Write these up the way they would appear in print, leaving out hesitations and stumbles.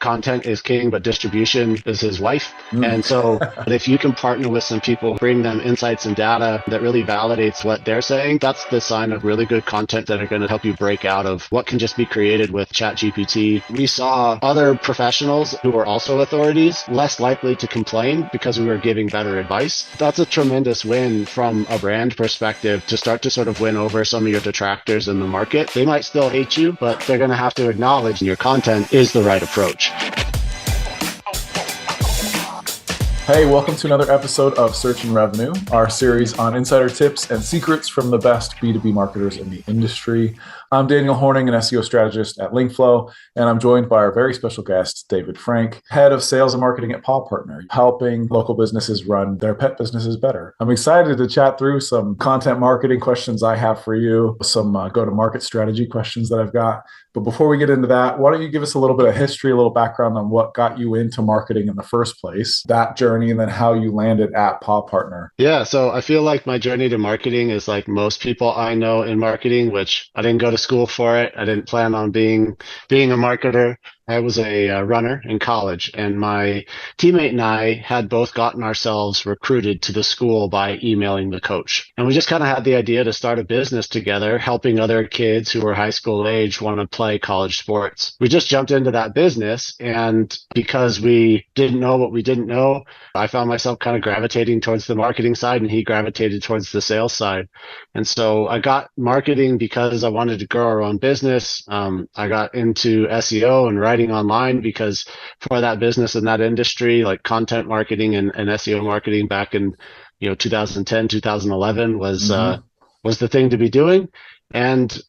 content is king, but distribution is his wife. And so if you can partner with some people, bring them insights and data that really validates what they're saying, that's the sign of really good content that are going to help you break out of what can just be created with ChatGPT. We saw other professionals who were also authorities less likely to complain because we were giving better advice. That's a tremendous win from a brand perspective to start to sort of win over some of your detractors in the market. They might still hate you, but they're going to have to acknowledge your content is the right approach. Hey, welcome to another episode of Search and Revenue, our series on insider tips and secrets from the best B2B marketers in the industry. I'm Daniel Horning, an SEO strategist at Linkflow, and I'm joined by our very special guest, David Frank, head of sales and marketing at Paw Partner, helping local businesses run their pet businesses better. I'm excited to chat through some content marketing questions I have for you, some go-to-market strategy questions that I've got. But before we get into that, why don't you give us a little bit of history, a little background on what got you into marketing in the first place, that journey, and then how you landed at Paw Partner? Yeah, so I feel like my journey to marketing is like most people I know in marketing, which I didn't go to school for it. I didn't plan on being a marketer. I was a runner in college, and my teammate and I had both gotten ourselves recruited to the school by emailing the coach. And we just kind of had the idea to start a business together, helping other kids who were high school age want to play college sports. We just jumped into that business, and because we didn't know what we didn't know, I found myself kind of gravitating towards the marketing side, and he gravitated towards the sales side. And so I got marketing because I wanted to grow our own business. I got into SEO and writing online because for that business and that industry, like content marketing and SEO marketing back in 2010, 2011 was the thing to be doing. And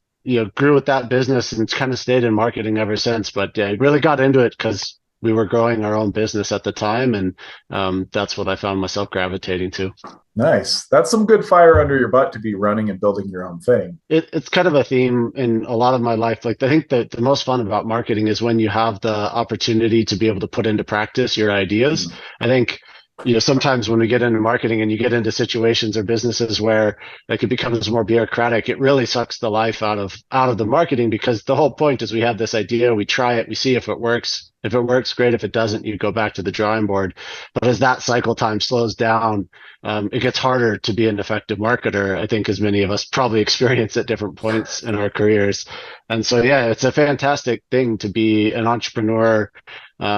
grew with that business and kind of stayed in marketing ever since. But I really got into it because we were growing our own business at the time, and that's what I found myself gravitating to. Nice. That's some good fire under your butt to be running and building your own thing. It's kind of a theme in a lot of my life. Like, I think that the most fun about marketing is when you have the opportunity to be able to put into practice your ideas. I think sometimes when we get into marketing and you get into situations or businesses where like it becomes more bureaucratic, it really sucks the life out of the marketing, because the whole point is we have this idea, we try it, we see if it works. If it works, great. If it doesn't, you go back to the drawing board. But as that cycle time slows down, it gets harder to be an effective marketer, I think, as many of us probably experience at different points in our careers. And so, yeah, it's a fantastic thing to be an entrepreneur,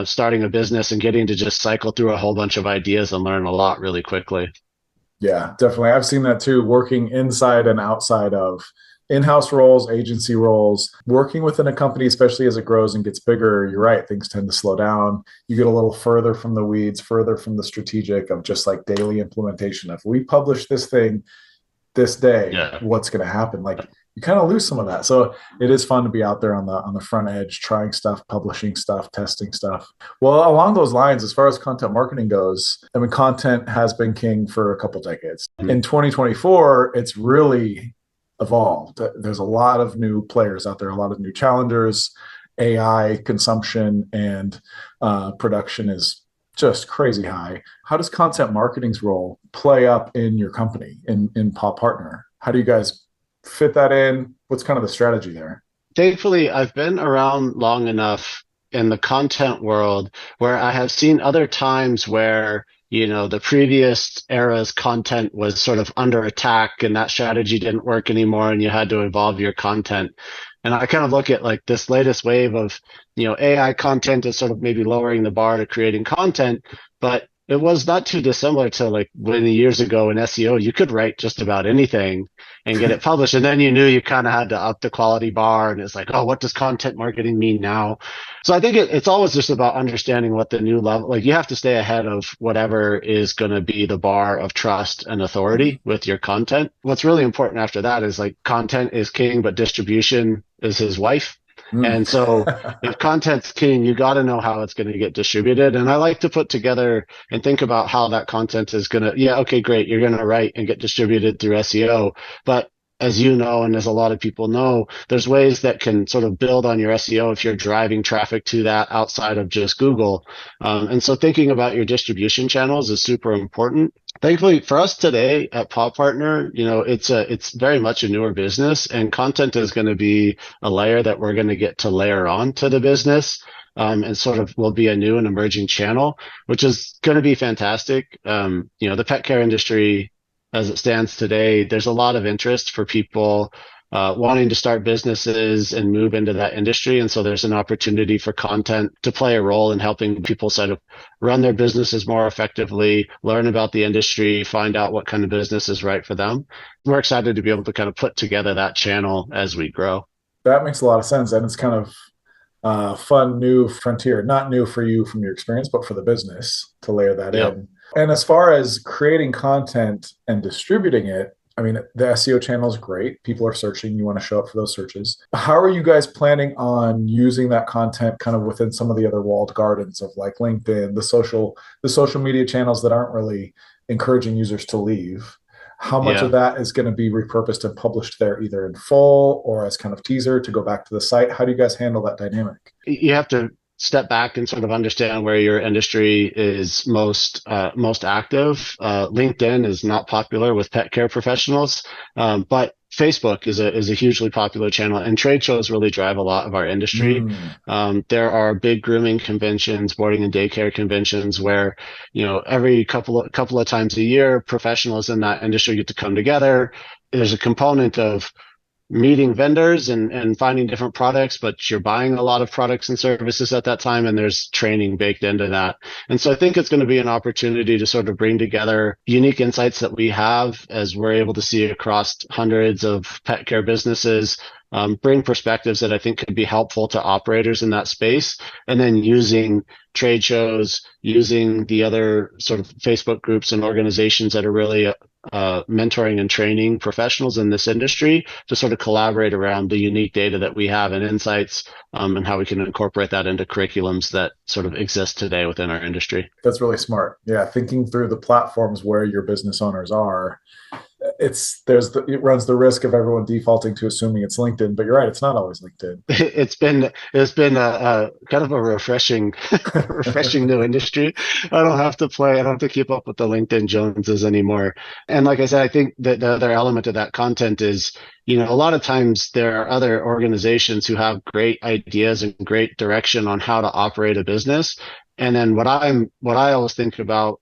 starting a business and getting to just cycle through a whole bunch of ideas and learn a lot really quickly. Yeah, definitely. I've seen that too, working inside and outside of in-house roles, agency roles, working within a company, especially as it grows and gets bigger. You're right, things tend to slow down. You get a little further from the weeds, further from the strategic of just like daily implementation. If we publish this thing this day, what's going to happen? Like, you kind of lose some of that. So it is fun to be out there on the front edge, trying stuff, publishing stuff, testing stuff. Well, along those lines, as far as content marketing goes, I mean, content has been king for a couple decades. In 2024, it's really evolved. There's a lot of new players out there, a lot of new challengers. AI consumption and production is just crazy high. How does content marketing's role play up in your company, in Paw Partner? How do you guys fit that in? What's kind of the strategy there? Thankfully, I've been around long enough in the content world where I have seen other times where the previous era's content was sort of under attack and that strategy didn't work anymore and you had to evolve your content. And I kind of look at like this latest wave of, AI content is sort of maybe lowering the bar to creating content, but it was not too dissimilar to like many years ago in SEO. You could write just about anything and get it published. And then you knew you kind of had to up the quality bar. And it's like, oh, what does content marketing mean now? So I think it's always just about understanding what the new level, like you have to stay ahead of whatever is going to be the bar of trust and authority with your content. What's really important after that is like content is king, but distribution is his wife. And so if content's king, you got to know how it's going to get distributed. And I like to put together and think about how that content is going to, okay, great. You're going to write and get distributed through SEO. But as you know, and as a lot of people know, there's ways that can sort of build on your SEO if you're driving traffic to that outside of just Google. And so thinking about your distribution channels is super important. Thankfully for us today at Paw Partner, it's very much a newer business, and content is going to be a layer that we're going to get to layer on to the business. and sort of will be a new and emerging channel, which is going to be fantastic. The pet care industry, as it stands today, there's a lot of interest for people wanting to start businesses and move into that industry. And so there's an opportunity for content to play a role in helping people sort of run their businesses more effectively, learn about the industry, find out what kind of business is right for them. We're excited to be able to kind of put together that channel as we grow. That makes a lot of sense. And it's kind of fun new frontier, not new for you from your experience, but for the business to layer that Yep. in. And as far as creating content and distributing it, I mean, the SEO channel is great. People are searching. You want to show up for those searches. How are you guys planning on using that content kind of within some of the other walled gardens of like LinkedIn, the social media channels that aren't really encouraging users to leave? How much of Yeah. that is going to be repurposed and published there either in full or as kind of teaser to go back to the site? How do you guys handle that dynamic? You have to step back and sort of understand where your industry is most active. LinkedIn is not popular with pet care professionals, but Facebook is a hugely popular channel, and trade shows really drive a lot of our industry. Mm, There are big grooming conventions, boarding and daycare conventions, where every couple of times a year, professionals in that industry get to come together. There's a component of meeting vendors and finding different products, but you're buying a lot of products and services at that time, and there's training baked into that. And so I think it's going to be an opportunity to sort of bring together unique insights that we have as we're able to see across hundreds of pet care businesses, bring perspectives that I think could be helpful to operators in that space, and then using trade shows, using the other sort of Facebook groups and organizations that are really mentoring and training professionals in this industry to sort of collaborate around the unique data that we have and insights, and how we can incorporate that into curriculums that sort of exist today within our industry. that's really smart. Yeah, thinking through the platforms where your business owners are, it runs the risk of everyone defaulting to assuming it's LinkedIn, but you're right, it's not always LinkedIn. It's been a kind of a refreshing refreshing new industry. I don't have to keep up with the LinkedIn Joneses anymore. And like I said, I think that the other element of that content is, a lot of times there are other organizations who have great ideas and great direction on how to operate a business. And then what I always think about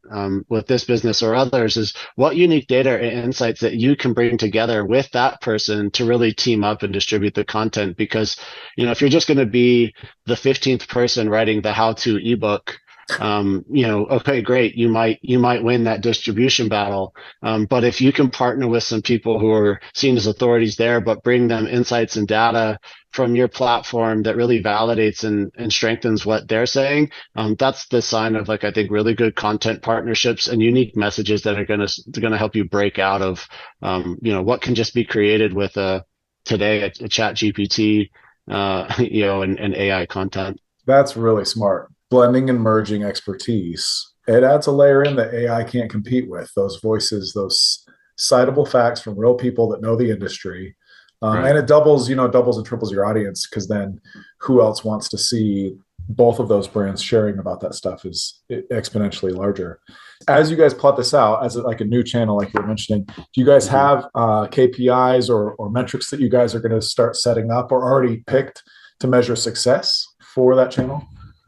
with this business or others is what unique data and insights that you can bring together with that person to really team up and distribute the content. Because, if you're just going to be the 15th person writing the how-to ebook, okay, great, you might win that distribution battle. But if you can partner with some people who are seen as authorities there, but bring them insights and data from your platform that really validates and strengthens what they're saying, that's the sign of, like, I think, really good content partnerships and unique messages that are gonna help you break out of what can just be created with a chat GPT, and AI content. That's really smart. Blending and merging expertise. It adds a layer in that AI can't compete with. Those voices, those citable facts from real people that know the industry. Right. And it doubles and triples your audience because then who else wants to see both of those brands sharing about that stuff is exponentially larger. As you guys plot this out as like a new channel, like you were mentioning, do you guys Mhm. have KPIs or metrics that you guys are going to start setting up or already picked to measure success for that channel?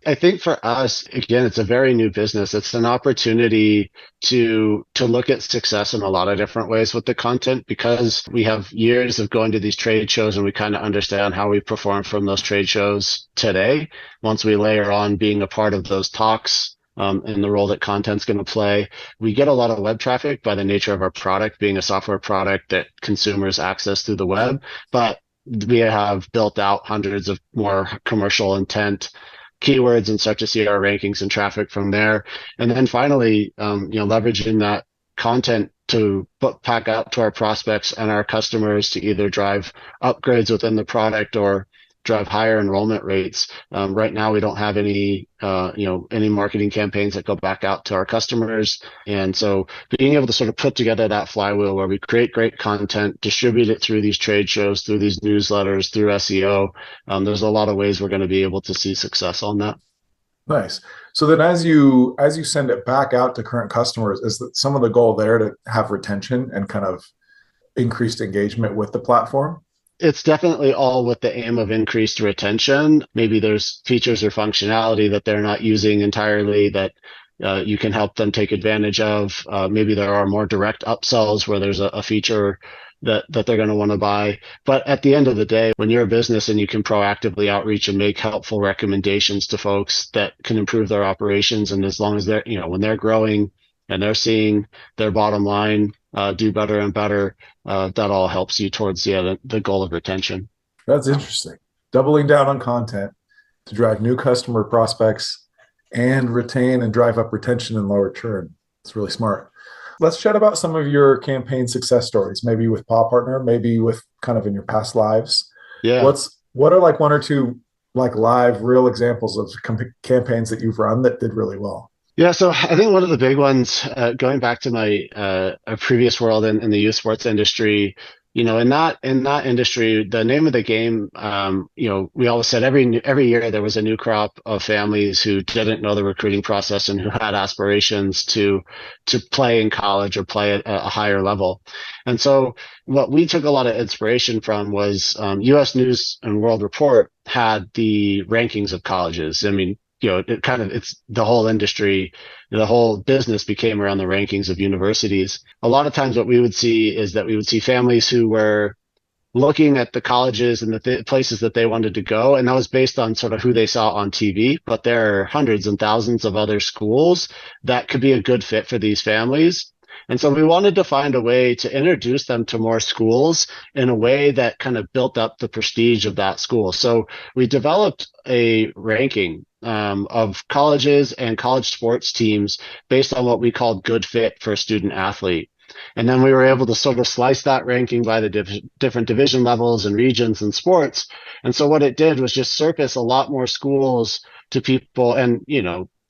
I think for us, again, it's a very new business. It's an opportunity to look at success in a lot of different ways with the content, because we have years of going to these trade shows and we kind of understand how we perform from those trade shows today. Once we layer on being a part of those talks, and the role that content's going to play, we get a lot of web traffic by the nature of our product being a software product that consumers access through the web. But we have built out hundreds of more commercial intent keywords and start to see our rankings and traffic from there. And then finally, leveraging that content to put back out to our prospects and our customers to either drive upgrades within the product or drive higher enrollment rates. Right now, we don't have any marketing campaigns that go back out to our customers. And so being able to sort of put together that flywheel where we create great content, distribute it through these trade shows, through these newsletters, through SEO, there's a lot of ways we're going to be able to see success on that. Nice. So then as you send it back out to current customers, is that some of the goal there to have retention and kind of increased engagement with the platform? it's definitely all with the aim of increased retention. Maybe there's features or functionality that they're not using entirely that you can help them take advantage of. Maybe there are more direct upsells where there's a feature that they're going to want to buy. But at the end of the day, when you're a business and you can proactively outreach and make helpful recommendations to folks that can improve their operations, and as long as they're, when they're growing and they're seeing their bottom line do better and better, that all helps you towards the goal of retention. That's interesting. Doubling down on content to drive new customer prospects and retain and drive up retention and lower churn. It's really smart. Let's chat about some of your campaign success stories, maybe with Paw Partner, maybe with kind of in your past lives. Yeah. What are like one or two like live real examples of campaigns that you've run that did really well? Yeah, so I think one of the big ones, going back to my previous world in the youth sports industry, in that industry, the name of the game, we always said every year there was a new crop of families who didn't know the recruiting process and who had aspirations to play in college or play at a higher level. And so what we took a lot of inspiration from was U.S. News and World Report had the rankings of colleges. I mean, it's the whole industry, the whole business became around the rankings of universities. A lot of times what we would see is that we would see families who were looking at the colleges and the places that they wanted to go. And that was based on sort of who they saw on TV. But there are hundreds and thousands of other schools that could be a good fit for these families. And so we wanted to find a way to introduce them to more schools in a way that kind of built up the prestige of that school. So we developed a ranking of colleges and college sports teams based on what we called good fit for a student athlete. And then we were able to sort of slice that ranking by the different division levels and regions and sports. And so what it did was just surface a lot more schools to people. And,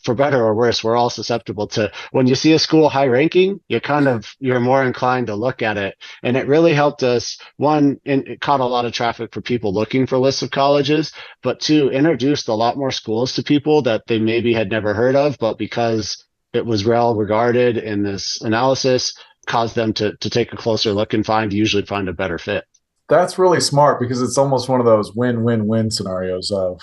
for better or worse, we're all susceptible to when you see a school high ranking, you're more inclined to look at it. And it really helped us, one, it caught a lot of traffic for people looking for lists of colleges, but two, introduced a lot more schools to people that they maybe had never heard of, but because it was well regarded in this analysis, caused them to take a closer look and usually find a better fit. That's really smart because it's almost one of those win-win-win scenarios of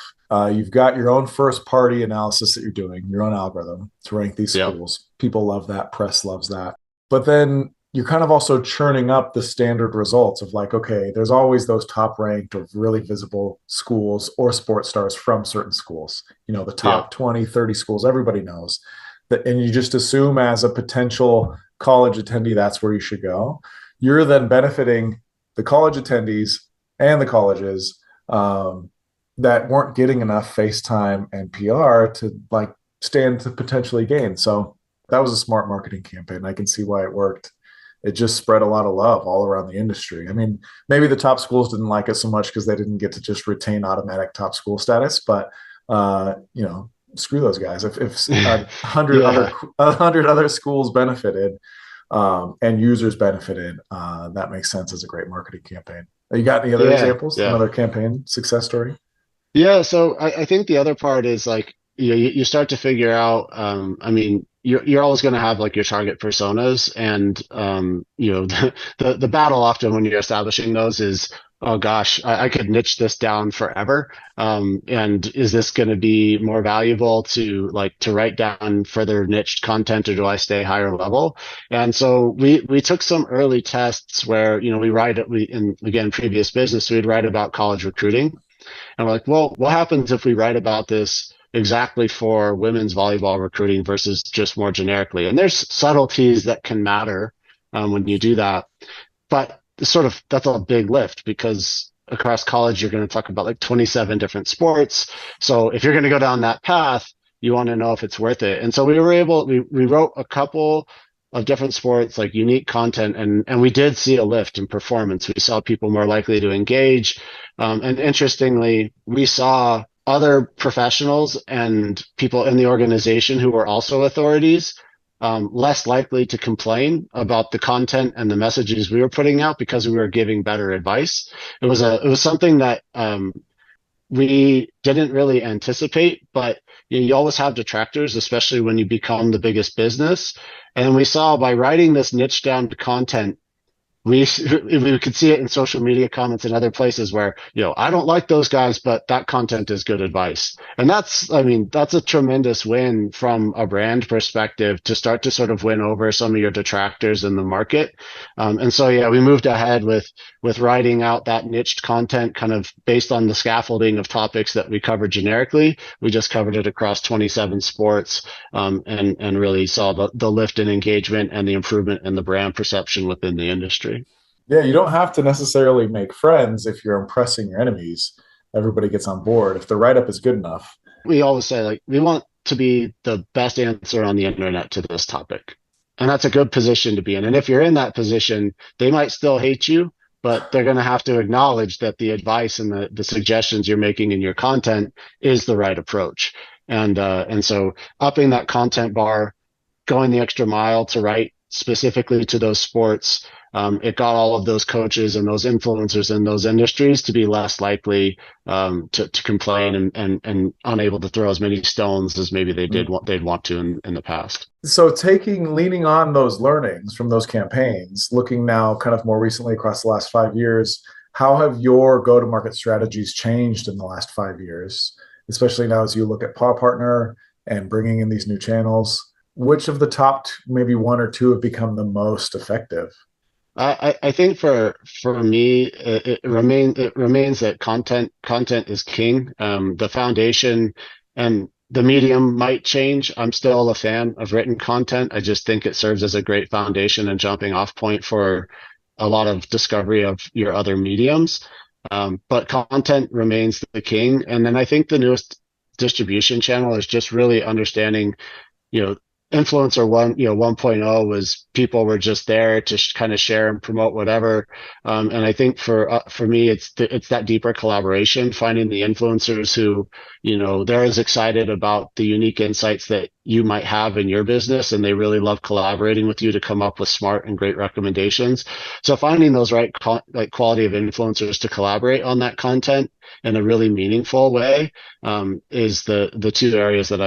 you've got your own first party analysis that you're doing, your own algorithm to rank these schools. Yep. People love that. Press loves that. But then you're kind of also churning up the standard results of like, okay, there's always those top ranked or really visible schools or sports stars from certain schools, the top 20, 30 schools, everybody knows that. And you just assume as a potential college attendee, that's where you should go. You're then benefiting the college attendees and the colleges that weren't getting enough face time and PR to like stand to potentially gain. So that was a smart marketing campaign. I can see why it worked. It just spread a lot of love all around the industry. I mean, maybe the top schools didn't like it so much because they didn't get to just retain automatic top school status, but screw those guys. If 100 other schools benefited, and users benefited, that makes sense as a great marketing campaign. You got any other examples? Yeah. Another campaign success story? Yeah. So I think the other part is like, you start to figure out, you're always going to have like your target personas, and the battle often when you're establishing those is, oh gosh, I could niche this down forever. And is this going to be more valuable to write down further niched content, or do I stay higher level? And so we took some early tests where, in previous business, we'd write about college recruiting, and we're like, well, what happens if we write about this exactly for women's volleyball recruiting versus just more generically? And there's subtleties that can matter when you do that, but that's a big lift because across college, you're going to talk about like 27 different sports. So if you're going to go down that path, you want to know if it's worth it. And so we wrote a couple of different sports, like unique content, and we did see a lift in performance. We saw people more likely to engage. And interestingly, we saw other professionals and people in the organization who were also authorities less likely to complain about the content and the messages we were putting out because we were giving better advice. It was something that we didn't really anticipate, but you always have detractors, especially when you become the biggest business. And we saw by writing this niche down to content, we could see it in social media comments and other places where, I don't like those guys, but that content is good advice. And I mean, that's a tremendous win from a brand perspective to start to sort of win over some of your detractors in the market. And so, yeah, we moved ahead with writing out that niched content kind of based on the scaffolding of topics that we covered generically. We just covered it across 27 sports, and really saw the lift in engagement and the improvement in the brand perception within the industry. Yeah, you don't have to necessarily make friends if you're impressing your enemies. Everybody gets on board if the write up is good enough. We always say, like, we want to be the best answer on the internet to this topic. And that's a good position to be in. And if you're in that position, they might still hate you, but they're going to have to acknowledge that the advice and the suggestions you're making in your content is the right approach. And so upping that content bar, going the extra mile to write specifically to those sports, it got all of those coaches and those influencers in those industries to be less likely to complain and unable to throw as many stones as maybe they'd want to in the past. So leaning on those learnings from those campaigns, looking now kind of more recently across the last 5 years, how have your go-to-market strategies changed in the last 5 years, especially now as you look at Paw Partner and bringing in these new channels? Which of the top maybe one or two have become the most effective? I think for me, it remains that content is king. The foundation and the medium might change. I'm still a fan of written content. I just think it serves as a great foundation and jumping off point for a lot of discovery of your other mediums. But content remains the king. And then I think the newest distribution channel is just really understanding, you know, influencer 1.0 was people were just there to kind of share and promote whatever. And I think for me, it's that deeper collaboration, finding the influencers who, they're as excited about the unique insights that you might have in your business, and they really love collaborating with you to come up with smart and great recommendations. So finding those right quality of influencers to collaborate on that content in a really meaningful way, is the two areas that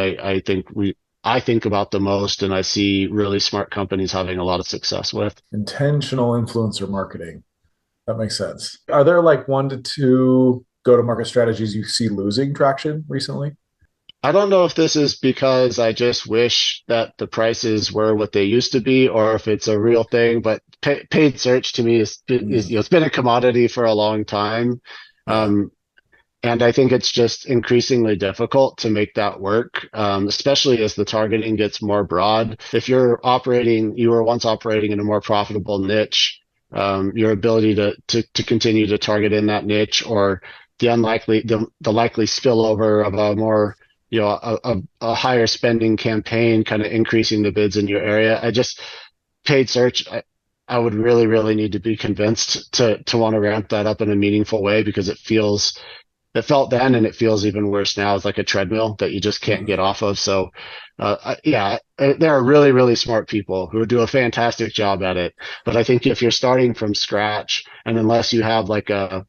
I think about the most, and I see really smart companies having a lot of success with. Intentional influencer marketing. That makes sense. Are there like one to two go-to-market strategies you see losing traction recently? I don't know if this is because I just wish that the prices were what they used to be, or if it's a real thing. But paid search to me it's been a commodity for a long time. Yeah. And I think it's just increasingly difficult to make that work, especially as the targeting gets more broad. If you were once operating in a more profitable niche, your ability to continue to target in that niche, or the likely spillover of a more, a higher spending campaign, kind of increasing the bids in your area. Paid search, I would really, really need to be convinced to want to ramp that up in a meaningful way, because it felt then, and it feels even worse now. It's like a treadmill that you just can't get off of. So, there are really, really smart people who do a fantastic job at it. But I think if you're starting from scratch, and unless you have like a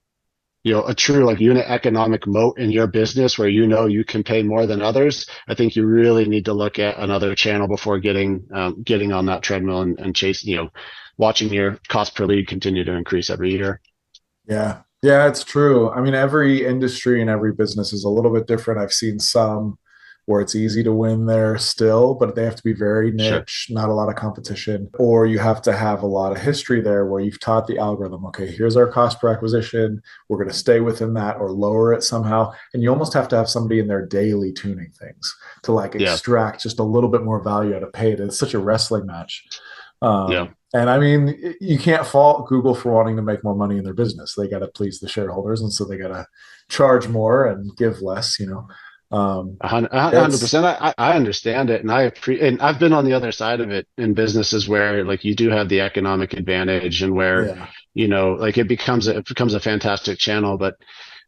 true like unit economic moat in your business where you can pay more than others, I think you really need to look at another channel before getting on that treadmill and chase, watching your cost per lead continue to increase every year. Yeah. Yeah, it's true. I mean, every industry and every business is a little bit different. I've seen some where it's easy to win there still, but they have to be very Sure. niche, not a lot of competition, or you have to have a lot of history there where you've taught the algorithm, okay, here's our cost per acquisition. We're going to stay within that or lower it somehow. And you almost have to have somebody in there daily tuning things to like Yeah. extract just a little bit more value out of paid. It's such a wrestling match. Yeah. And I mean, you can't fault Google for wanting to make more money in their business. They got to please the shareholders, and so they got to charge more and give less. A hundred It's percent. I understand it, and and I've been on the other side of it in businesses where like you do have the economic advantage, and where yeah, like it becomes a fantastic channel. But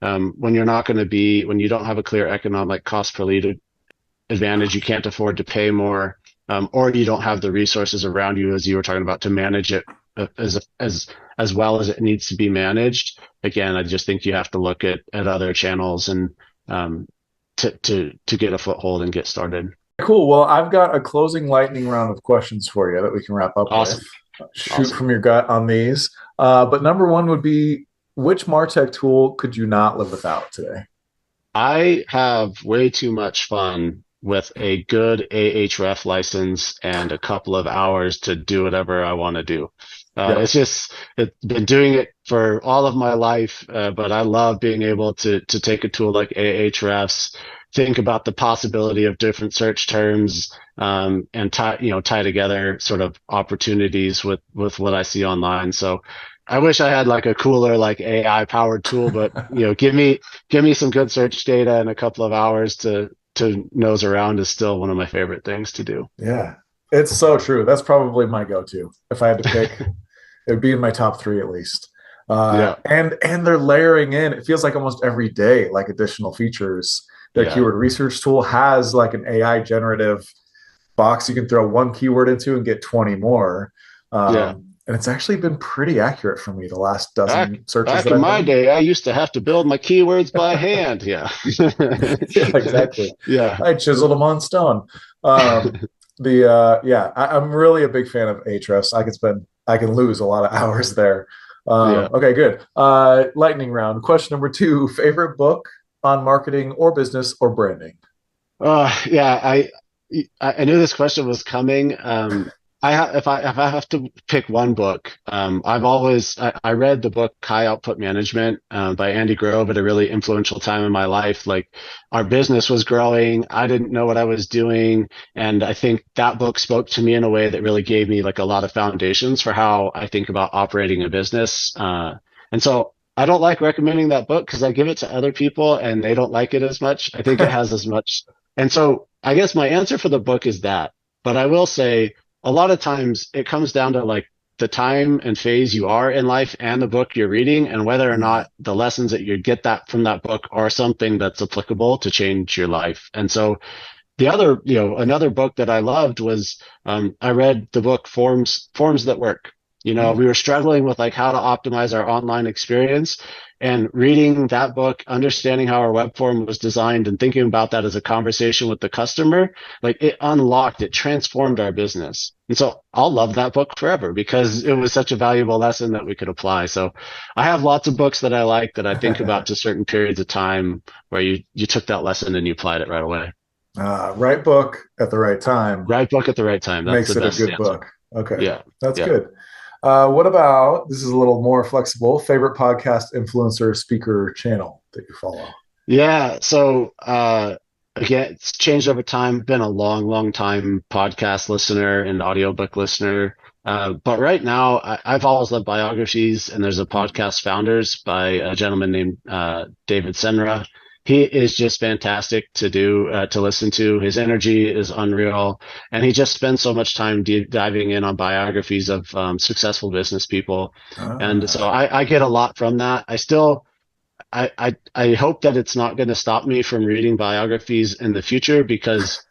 when when you don't have a clear economic cost per lead advantage, you can't afford to pay more, or you don't have the resources around you, as you were talking about, to manage it as well as it needs to be managed. Again, I just think you have to look at other channels and to get a foothold and get started. cool. Well, I've got a closing lightning round of questions for you that we can wrap up with. Awesome. Shoot Awesome. from your gut on these. But number one would be, which MarTech tool could you not live without today? I have way too much fun with a good Ahref license and a couple of hours to do whatever I want to do. Yep. It's been doing it for all of my life, but I love being able to take a tool like Ahrefs, think about the possibility of different search terms, and tie together sort of opportunities with what I see online. So I wish I had like a cooler like AI powered tool, but give me some good search data and a couple of hours to nose around is still one of my favorite things to do. Yeah, it's so true. That's probably my go-to. If I had to pick, it would be in my top three at least. Yeah, And they're layering in. It feels like almost every day, like additional features. Their yeah, keyword research tool has like an AI generative box you can throw one keyword into and get 20 more. yeah. And it's actually been pretty accurate for me the last Back dozen searches back that in I've my done. day, I used to have to build my keywords by hand. Yeah, Yeah, exactly. yeah, I chiseled them on stone. Um, I'm really a big fan of Ahrefs. I can lose a lot of hours there. yeah. Okay, good. Lightning round. Question number two: favorite book on marketing or business or branding? Yeah. I knew this question was coming. If I have to pick one book, I read the book High Output Management by Andy Grove at a really influential time in my life. Like our business was growing, I didn't know what I was doing, and I think that book spoke to me in a way that really gave me like a lot of foundations for how I think about operating a business. And so I don't like recommending that book because I give it to other people and they don't like it as much. I think it has as much. And so I guess my answer for the book is that. But I will say a lot of times it comes down to like the time and phase you are in life and the book you're reading and whether or Mm. not the lessons that you get that from that book are something that's applicable to change your life. And so another book that I loved was I read the book Forms That Work. We were struggling with like how to optimize our online experience and reading that book, understanding how our web form was designed and thinking about that as a conversation with the customer, like it transformed our business. And so I'll love that book forever because it was such a valuable lesson that we could apply. So I have lots of books that I like that I think about to certain periods of time where you took that lesson and you applied it right away. Right book at the right time Right book at the right time. That's the makes it a best good answer. book. Okay, Yeah. that's Yeah. good. What about this is a little more flexible? Favorite podcast, influencer, speaker channel that you follow? Yeah. So, again, it's changed over time. Been a long, long time podcast listener and audiobook listener. But right now, I've always loved biographies, and there's a podcast, Founders, by a gentleman named David Senra. He is just fantastic to listen to. His energy is unreal, and he just spends so much time diving in on biographies of successful business people, and so Ah, I get a lot from that. I hope that it's not going to stop me from reading biographies in the future because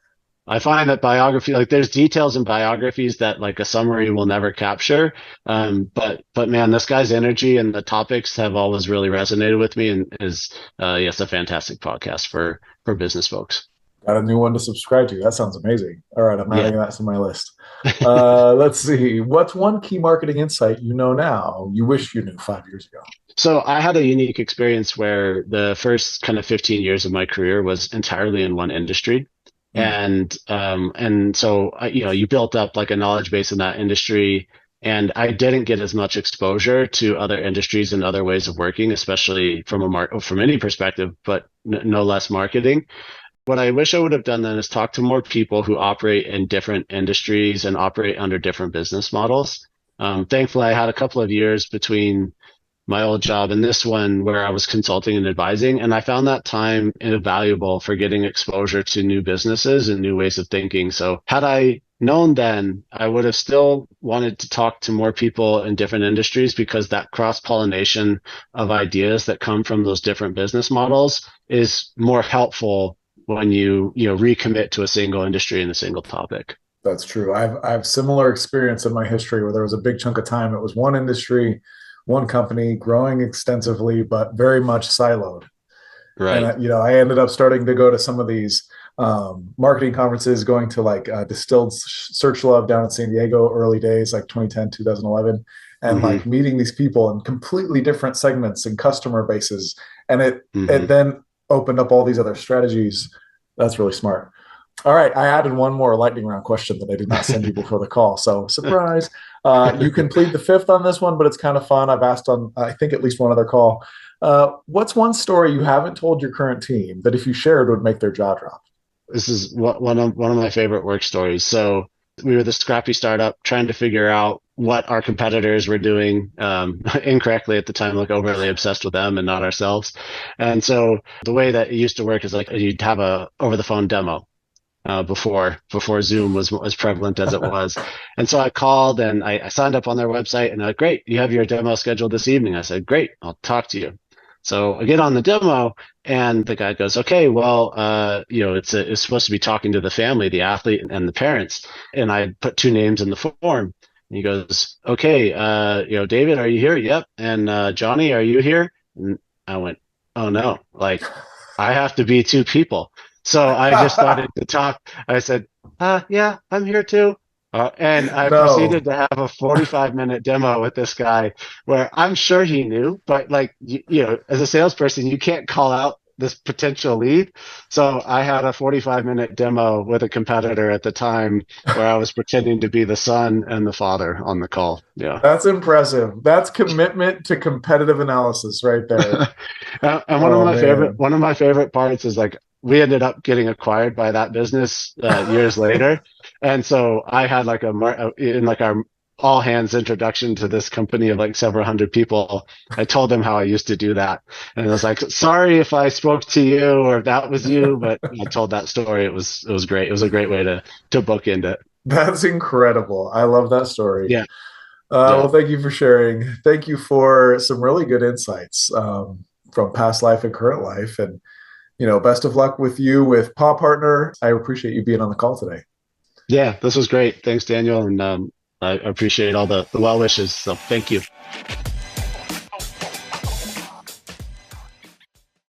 I find that biography, like there's details in biographies that like a summary will never capture. But man, this guy's energy and the topics have always really resonated with me and is, yes, a fantastic podcast for business folks. got a new one to subscribe to. That sounds amazing. All right, I'm Yeah. adding that to my list. Let's see. What's one key marketing insight you know now you wish you knew 5 years ago? So I had a unique experience where the first kind of 15 years of my career was entirely in one industry. Mm. And so you built up like a knowledge base in that industry, and I didn't get as much exposure to other industries and other ways of working, especially from any perspective, but no less marketing. What I wish I would have done then is talk to more people who operate in different industries and operate under different business models. Thankfully, I had a couple of years between my old job and this one where I was consulting and advising. And I found that time invaluable for getting exposure to new businesses and new ways of thinking. So had I known then, I would have still wanted to talk to more people in different industries because that cross pollination of ideas that come from those different business models is more helpful when you recommit to a single industry and a single topic. That's true. I have similar experience in my history where there was a big chunk of time. It was one industry, one company growing extensively, but very much siloed. And Right. I ended up starting to go to some of these marketing conferences, going to like Distilled Search Love down in San Diego, early days, like 2010, 2011, and Hmm. like meeting these people in completely different segments and customer bases. And it Hmm. then opened up all these other strategies. That's really smart. All right, I added one more lightning round question that I did not send you before the call. So surprise. You can plead the fifth on this one, but it's kind of fun. I've asked on, I think, at least one other call. What's one story you haven't told your current team that if you shared would make their jaw drop? This is one of my favorite work stories. So we were the scrappy startup trying to figure out what our competitors were doing incorrectly at the time, like overly obsessed with them and not ourselves. And so the way that it used to work is like you'd have a over the phone demo before Zoom was as prevalent as it was. And so I called and I signed up on their website and they're like, great, you have your demo scheduled this evening. I said, great, I'll talk to you. So I get on the demo and the guy goes, okay, well, it's supposed to be talking to the family, the athlete and the parents. And I put two names in the form. And he goes, okay, David, are you here? Yep. And Johnny, are you here? And I went, oh no, like I have to be two people. So I just started to talk. I said, yeah, I'm here too. And I No, proceeded to have a 45-minute demo with this guy where I'm sure he knew, but like, as a salesperson, you can't call out this potential lead. So I had a 45-minute demo with a competitor at the time where I was pretending to be the son and the father on the call. Yeah. that's impressive. That's commitment to competitive analysis right there. And Oh man. one of my favorite parts is like we ended up getting acquired by that business years later, and so I had like in like our all hands introduction to this company of like several hundred people. I told them how I used to do that, and I was like, "Sorry if I spoke to you or if that was you," but I told that story. It was great. It was a great way to bookend it. That's incredible. I love that story. Yeah, yeah, Well, thank you for sharing. Thank you for some really good insights from past life and current life. And, best of luck with you with Paw Partner. I appreciate you being on the call today. yeah. This was great. Thanks, Daniel, and I appreciate all the well wishes. So thank you.